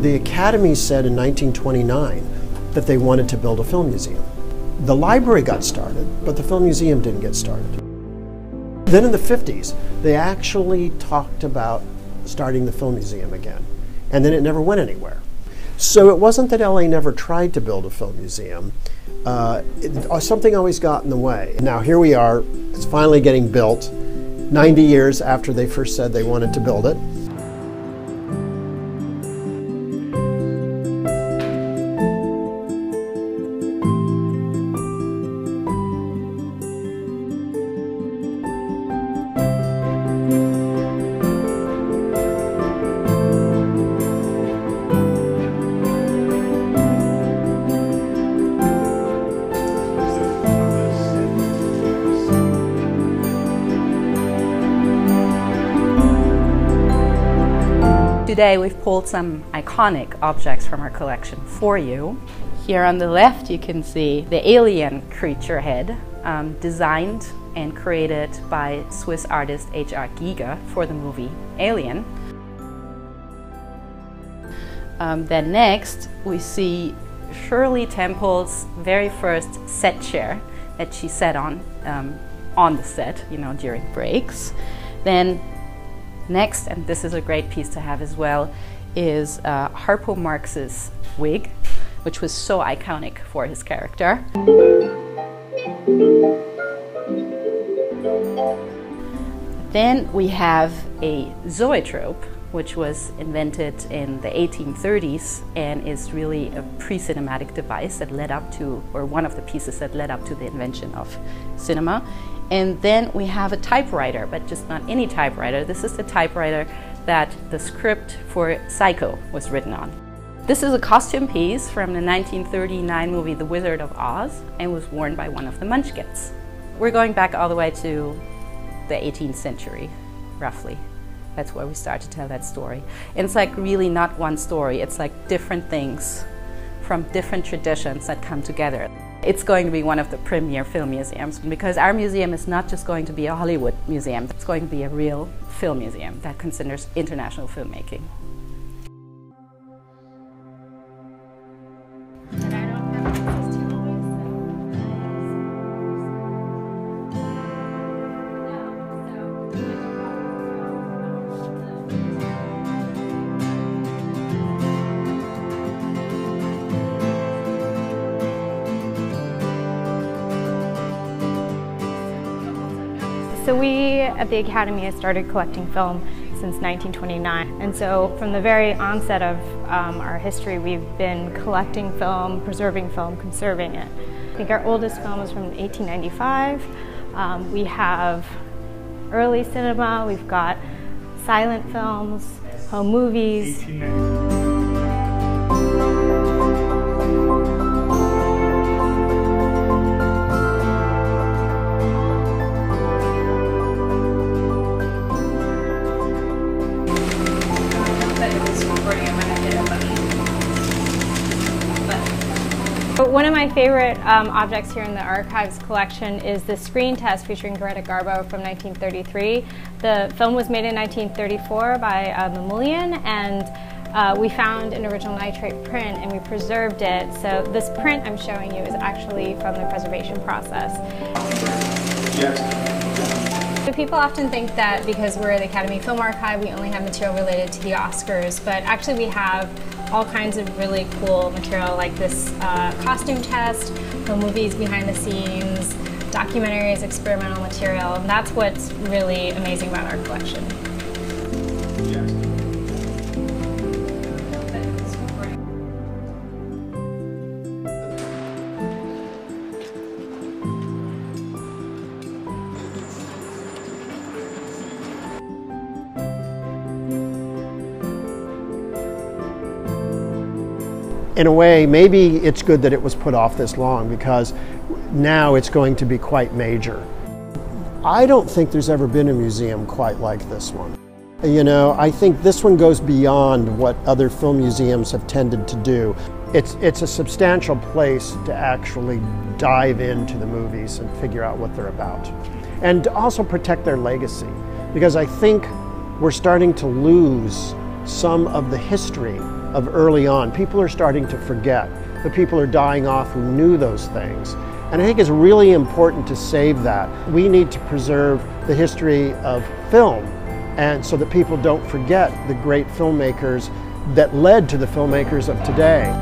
the Academy said in 1929 that they wanted to build a film museum. The library got started, but the film museum didn't get started. Then in the 50s, they actually talked about starting the film museum again, and then it never went anywhere. So it wasn't that LA never tried to build a film museum. Something always got in the way. Now here we are, it's finally getting built, 90 years after they first said they wanted to build it. Today we've pulled some iconic objects from our collection for you. Here on the left you can see the alien creature head, designed and created by Swiss artist H.R. Giger for the movie Alien. Then next we see Shirley Temple's very first set chair that she sat on the set, during breaks. Then next, and this is a great piece to have as well, is Harpo Marx's wig, which was so iconic for his character. Then we have a Zoetrope, which was invented in the 1830s and is really a pre-cinematic device that led up to, or one of the pieces that led up to the invention of cinema. And then we have a typewriter, but just not any typewriter. This is the typewriter that the script for Psycho was written on. This is a costume piece from the 1939 movie The Wizard of Oz and was worn by one of the Munchkins. We're going back all the way to the 18th century, roughly. That's where we start to tell that story. And it's like really not one story, it's like different things from different traditions that come together. It's going to be one of the premier film museums because our museum is not just going to be a Hollywood museum, it's going to be a real film museum that considers international filmmaking. So we at the Academy have started collecting film since 1929, and so from the very onset of our history we've been collecting film, preserving film, conserving it. I think our oldest film is from 1895. We have early cinema, we've got silent films, home movies. One of my favorite objects here in the Archives collection is the screen test featuring Greta Garbo from 1933. The film was made in 1934 by Mamoulian, and we found an original nitrate print and we preserved it. So this print I'm showing you is actually from the preservation process. So people often think that because we're the Academy Film Archive, we only have material related to the Oscars, but actually we have all kinds of really cool material like this costume test, home movies behind the scenes, documentaries, experimental material, and that's what's really amazing about our collection. In a way, maybe it's good that it was put off this long because now it's going to be quite major. I don't think there's ever been a museum quite like this one. I think this one goes beyond what other film museums have tended to do. It's a substantial place to actually dive into the movies and figure out what they're about. And to also protect their legacy, because I think we're starting to lose some of the history of early on. People are starting to forget. The people are dying off who knew those things. And I think it's really important to save that. We need to preserve the history of film, and so that people don't forget the great filmmakers that led to the filmmakers of today.